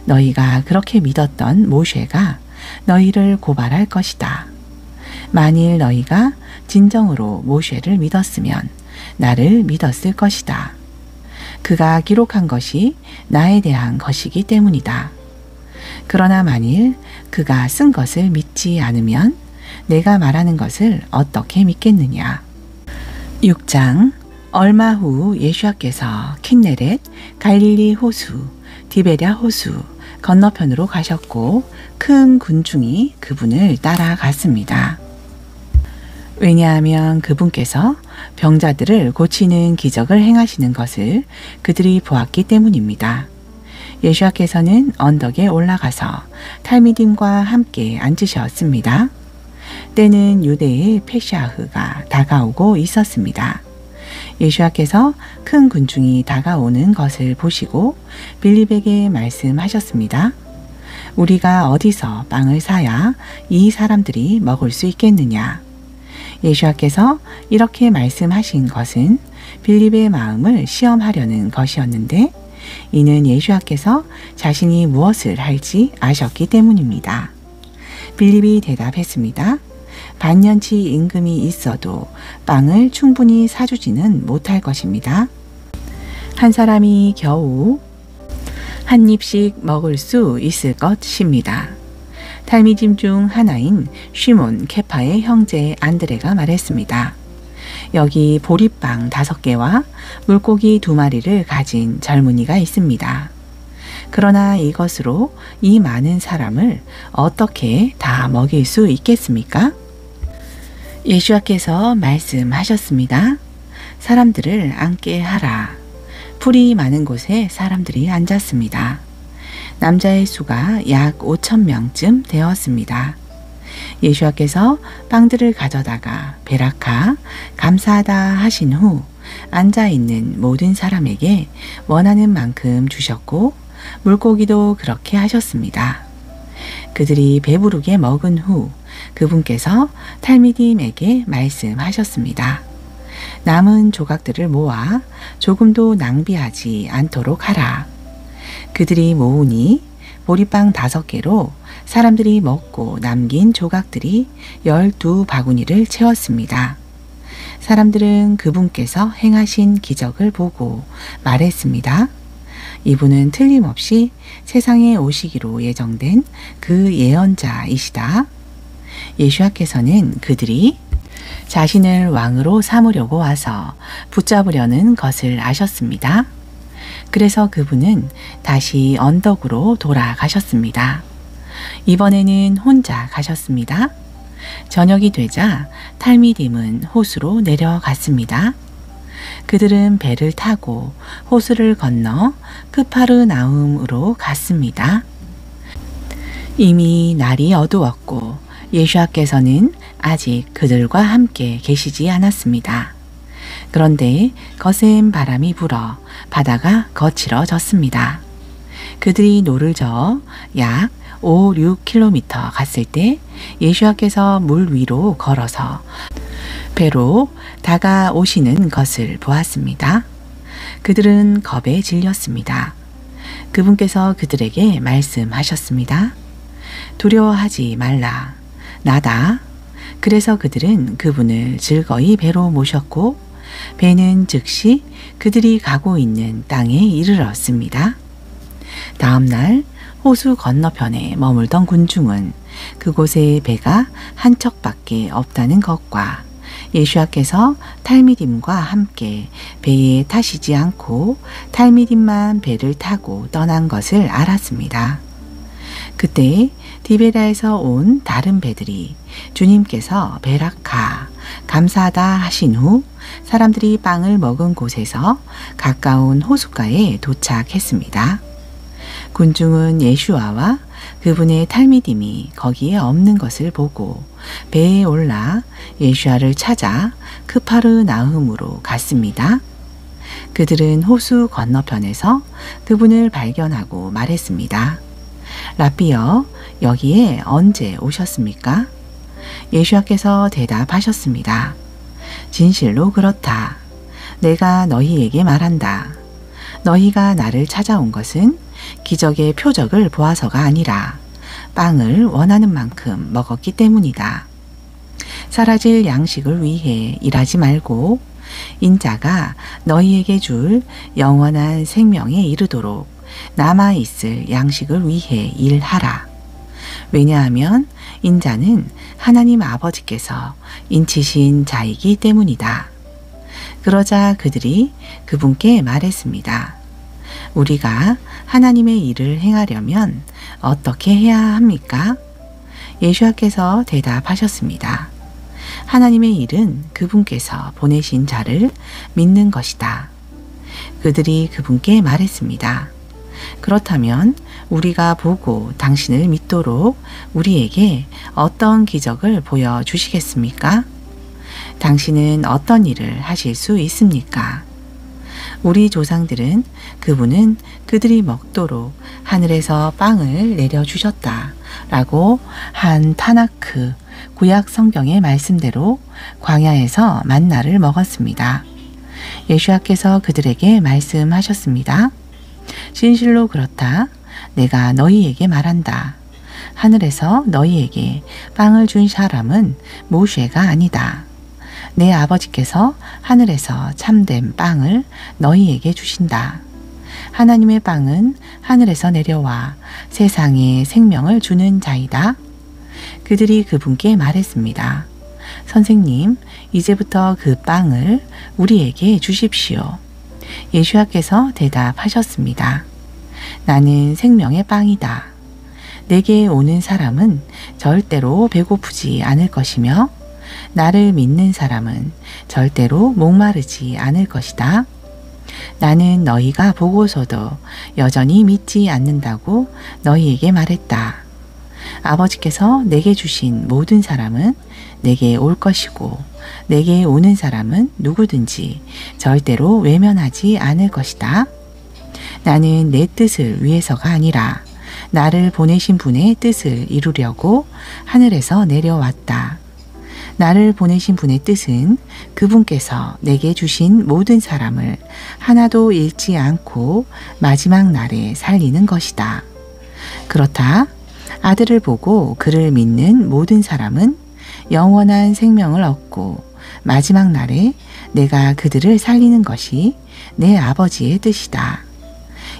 너희가 그렇게 믿었던 모세가 너희를 고발할 것이다. 만일 너희가 진정으로 모세를 믿었으면 나를 믿었을 것이다. 그가 기록한 것이 나에 대한 것이기 때문이다. 그러나 만일 그가 쓴 것을 믿지 않으면 내가 말하는 것을 어떻게 믿겠느냐? 6장. 얼마 후 예수께서 킨네렛 갈릴리 호수 디베랴 호수 건너편으로 가셨고 큰 군중이 그분을 따라갔습니다. 왜냐하면 그분께서 병자들을 고치는 기적을 행하시는 것을 그들이 보았기 때문입니다. 예수와께서는 언덕에 올라가서 탈미딤과 함께 앉으셨습니다. 때는 유대의 페시아흐가 다가오고 있었습니다. 예수와께서 큰 군중이 다가오는 것을 보시고 빌립에게 말씀하셨습니다. 우리가 어디서 빵을 사야 이 사람들이 먹을 수 있겠느냐? 예수와께서 이렇게 말씀하신 것은 빌립의 마음을 시험하려는 것이었는데 이는 예수와께서 자신이 무엇을 할지 아셨기 때문입니다. 빌립이 대답했습니다. 반년치 임금이 있어도 빵을 충분히 사주지는 못할 것입니다. 한 사람이 겨우 한 입씩 먹을 수 있을 것입니다. 탈미딤 중 하나인 시몬 케파의 형제 안드레가 말했습니다. 여기 보리빵 5개와 물고기 2마리를 가진 젊은이가 있습니다. 그러나 이것으로 이 많은 사람을 어떻게 다 먹일 수 있겠습니까? 예수와께서 말씀하셨습니다. 사람들을 앉게 하라. 풀이 많은 곳에 사람들이 앉았습니다. 남자의 수가 약 5,000명쯤 되었습니다. 예수와께서 빵들을 가져다가 베라카 감사하다 하신 후 앉아있는 모든 사람에게 원하는 만큼 주셨고 물고기도 그렇게 하셨습니다. 그들이 배부르게 먹은 후 그분께서 탈미딤에게 말씀하셨습니다. 남은 조각들을 모아 조금도 낭비하지 않도록 하라. 그들이 모으니 보리빵 5개로 사람들이 먹고 남긴 조각들이 12바구니를 채웠습니다. 사람들은 그분께서 행하신 기적을 보고 말했습니다. 이분은 틀림없이 세상에 오시기로 예정된 그 예언자이시다. 예수와께서는 그들이 자신을 왕으로 삼으려고 와서 붙잡으려는 것을 아셨습니다. 그래서 그분은 다시 언덕으로 돌아가셨습니다. 이번에는 혼자 가셨습니다. 저녁이 되자 탈미딤은 호수로 내려갔습니다. 그들은 배를 타고 호수를 건너 크파르나움으로 갔습니다. 이미 날이 어두웠고 예수와께서는 아직 그들과 함께 계시지 않았습니다. 그런데 거센 바람이 불어 바다가 거칠어졌습니다. 그들이 노를 저어 약 5, 6km 갔을 때 예수와께서 물 위로 걸어서 배로 다가오시는 것을 보았습니다. 그들은 겁에 질렸습니다. 그분께서 그들에게 말씀하셨습니다. 두려워하지 말라. 나다. 그래서 그들은 그분을 즐거이 배로 모셨고 배는 즉시 그들이 가고 있는 땅에 이르렀습니다. 다음 날 호수 건너편에 머물던 군중은 그곳에 배가 한 척밖에 없다는 것과 예수와께서 탈미딤과 함께 배에 타시지 않고 탈미딤만 배를 타고 떠난 것을 알았습니다. 그때 디베랴에서 온 다른 배들이 주님께서 베라카 감사하다 하신 후 사람들이 빵을 먹은 곳에서 가까운 호숫가에 도착했습니다. 군중은 예수와와 그분의 탈미딤이 거기에 없는 것을 보고 배에 올라 예수와를 찾아 크파르나움으로 갔습니다. 그들은 호수 건너편에서 그분을 발견하고 말했습니다. 라비여, 여기에 언제 오셨습니까? 예수와께서 대답하셨습니다. 진실로 그렇다. 내가 너희에게 말한다. 너희가 나를 찾아온 것은 기적의 표적을 보아서가 아니라 빵을 원하는 만큼 먹었기 때문이다. 사라질 양식을 위해 일하지 말고 인자가 너희에게 줄 영원한 생명에 이르도록 남아있을 양식을 위해 일하라. 왜냐하면 인자는 하나님 아버지께서 인치신 자이기 때문이다. 그러자 그들이 그분께 말했습니다. 우리가 하나님의 일을 행하려면 어떻게 해야 합니까? 예수와께서 대답하셨습니다. 하나님의 일은 그분께서 보내신 자를 믿는 것이다. 그들이 그분께 말했습니다. 그렇다면 우리가 보고 당신을 믿도록 우리에게 어떤 기적을 보여주시겠습니까? 당신은 어떤 일을 하실 수 있습니까? 우리 조상들은 그분은 그들이 먹도록 하늘에서 빵을 내려주셨다 라고 한 타나크 구약 성경의 말씀대로 광야에서 만나를 먹었습니다. 예수와께서 그들에게 말씀하셨습니다. 진실로 그렇다. 내가 너희에게 말한다. 하늘에서 너희에게 빵을 준 사람은 모세가 아니다. 내 아버지께서 하늘에서 참된 빵을 너희에게 주신다. 하나님의 빵은 하늘에서 내려와 세상에 생명을 주는 자이다. 그들이 그분께 말했습니다. 선생님, 이제부터 그 빵을 우리에게 주십시오. 예수와께서 대답하셨습니다. 나는 생명의 빵이다. 내게 오는 사람은 절대로 배고프지 않을 것이며 나를 믿는 사람은 절대로 목마르지 않을 것이다. 나는 너희가 보고서도 여전히 믿지 않는다고 너희에게 말했다. 아버지께서 내게 주신 모든 사람은 내게 올 것이고 내게 오는 사람은 누구든지 절대로 외면하지 않을 것이다. 나는 내 뜻을 위해서가 아니라 나를 보내신 분의 뜻을 이루려고 하늘에서 내려왔다. 나를 보내신 분의 뜻은 그분께서 내게 주신 모든 사람을 하나도 잃지 않고 마지막 날에 살리는 것이다. 그렇다. 아들을 보고 그를 믿는 모든 사람은 영원한 생명을 얻고 마지막 날에 내가 그들을 살리는 것이 내 아버지의 뜻이다.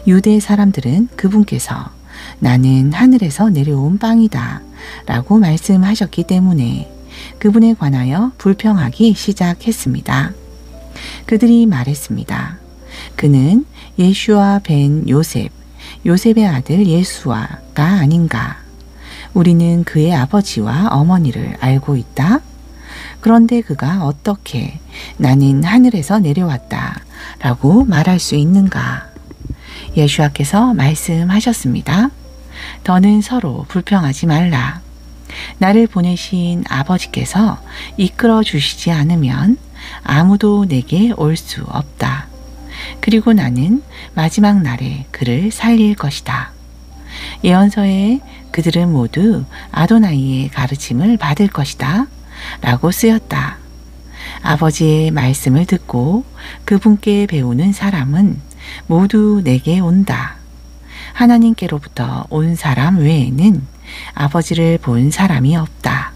유대 사람들은 그분께서 나는 하늘에서 내려온 빵이다 라고 말씀하셨기 때문에 그분에 관하여 불평하기 시작했습니다. 그들이 말했습니다. 그는 예슈와 벤 요셉, 요셉의 아들 예수아가 아닌가? 우리는 그의 아버지와 어머니를 알고 있다. 그런데 그가 어떻게 나는 하늘에서 내려왔다 라고 말할 수 있는가? 예수와께서 말씀하셨습니다. 더는 서로 불평하지 말라. 나를 보내신 아버지께서 이끌어 주시지 않으면 아무도 내게 올 수 없다. 그리고 나는 마지막 날에 그를 살릴 것이다. 예언서에 그들은 모두 아도나이의 가르침을 받을 것이다 라고 쓰였다. 아버지의 말씀을 듣고 그분께 배우는 사람은 모두 내게 온다. 하나님께로부터 온 사람 외에는 아버지를 본 사람이 없다.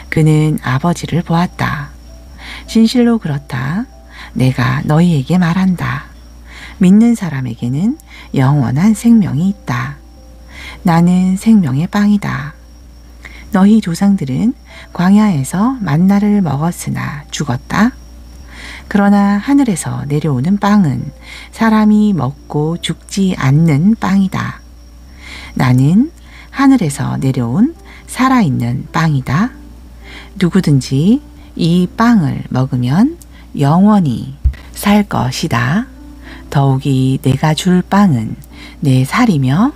그는 아버지를 보았다. 진실로 그렇다. 내가 너희에게 말한다. 믿는 사람에게는 영원한 생명이 있다. 나는 생명의 빵이다. 너희 조상들은 광야에서 만나를 먹었으나 죽었다. 그러나 하늘에서 내려오는 빵은 사람이 먹고 죽지 않는 빵이다. 나는 하늘에서 내려온 살아있는 빵이다. 누구든지 이 빵을 먹으면 영원히 살 것이다. 더욱이 내가 줄 빵은 내 살이며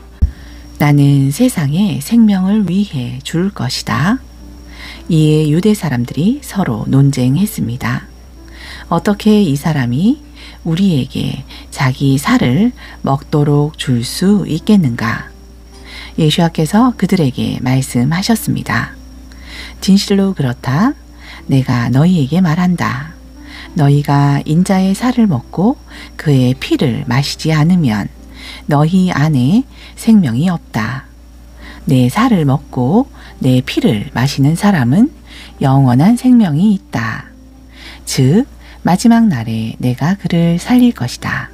나는 세상에 생명을 위해 줄 것이다. 이에 유대 사람들이 서로 논쟁했습니다. 어떻게 이 사람이 우리에게 자기 살을 먹도록 줄 수 있겠는가? 예수와께서 그들에게 말씀하셨습니다. 진실로 그렇다. 내가 너희에게 말한다. 너희가 인자의 살을 먹고 그의 피를 마시지 않으면 너희 안에 생명이 없다. 내 살을 먹고 내 피를 마시는 사람은 영원한 생명이 있다. 즉 마지막 날에 내가 그를 살릴 것이다.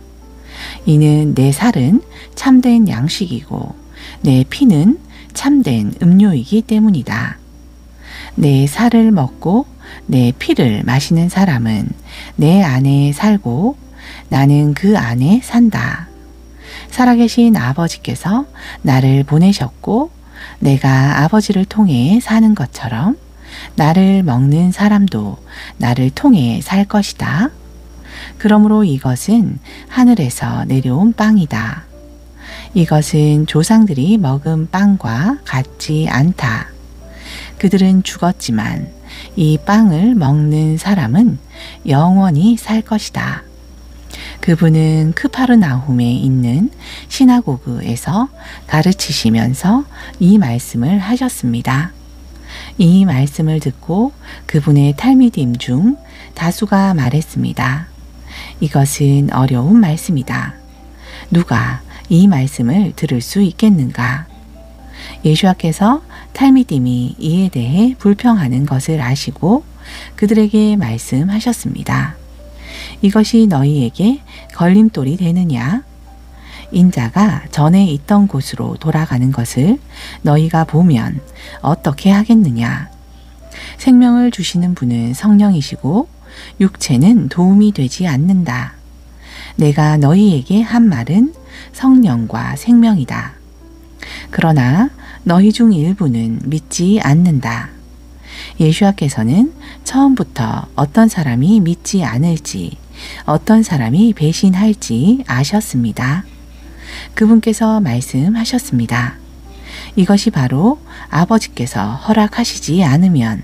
이는 내 살은 참된 양식이고 내 피는 참된 음료이기 때문이다. 내 살을 먹고 내 피를 마시는 사람은 내 안에 살고 나는 그 안에 산다. 살아계신 아버지께서 나를 보내셨고 내가 아버지를 통해 사는 것처럼 나를 먹는 사람도 나를 통해 살 것이다. 그러므로 이것은 하늘에서 내려온 빵이다. 이것은 조상들이 먹은 빵과 같지 않다. 그들은 죽었지만 이 빵을 먹는 사람은 영원히 살 것이다. 그분은 크파르나훔에 있는 시나고그에서 가르치시면서 이 말씀을 하셨습니다. 이 말씀을 듣고 그분의 탈미dim 중 다수가 말했습니다. 이것은 어려운 말씀이다. 누가 이 말씀을 들을 수 있겠는가? 예수와께서 탈미딤이 이에 대해 불평하는 것을 아시고 그들에게 말씀하셨습니다. 이것이 너희에게 걸림돌이 되느냐? 인자가 전에 있던 곳으로 돌아가는 것을 너희가 보면 어떻게 하겠느냐? 생명을 주시는 분은 성령이시고 육체는 도움이 되지 않는다. 내가 너희에게 한 말은 성령과 생명이다. 그러나 너희 중 일부는 믿지 않는다. 예수와께서는 처음부터 어떤 사람이 믿지 않을지, 어떤 사람이 배신할지 아셨습니다. 그분께서 말씀하셨습니다. 이것이 바로 아버지께서 허락하시지 않으면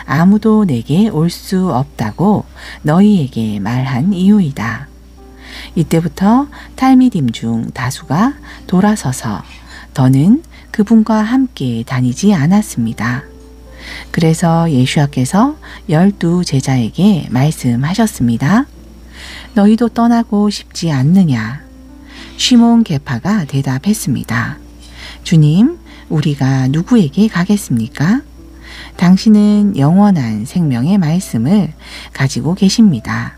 아무도 내게 올 수 없다고 너희에게 말한 이유이다. 이때부터 탈미딤 중 다수가 돌아서서 더는 그분과 함께 다니지 않았습니다. 그래서 예수와께서 12 제자에게 말씀하셨습니다. 너희도 떠나고 싶지 않느냐? 시몬 게파가 대답했습니다. 주님, 우리가 누구에게 가겠습니까? 당신은 영원한 생명의 말씀을 가지고 계십니다.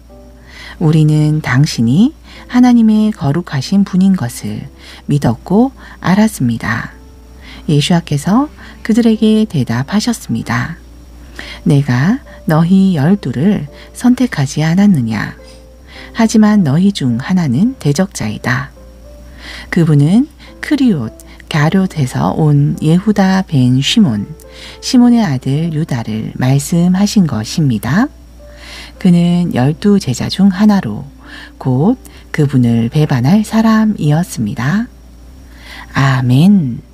우리는 당신이 하나님의 거룩하신 분인 것을 믿었고 알았습니다. 예수와께서 그들에게 대답하셨습니다. 내가 너희 12를 선택하지 않았느냐? 하지만 너희 중 하나는 대적자이다. 그분은 크리옷, 갸롯에서 온 예후다 벤 시몬, 시몬의 아들 유다를 말씀하신 것입니다. 그는 12 제자 중 하나로 곧 그분을 배반할 사람이었습니다. 아멘.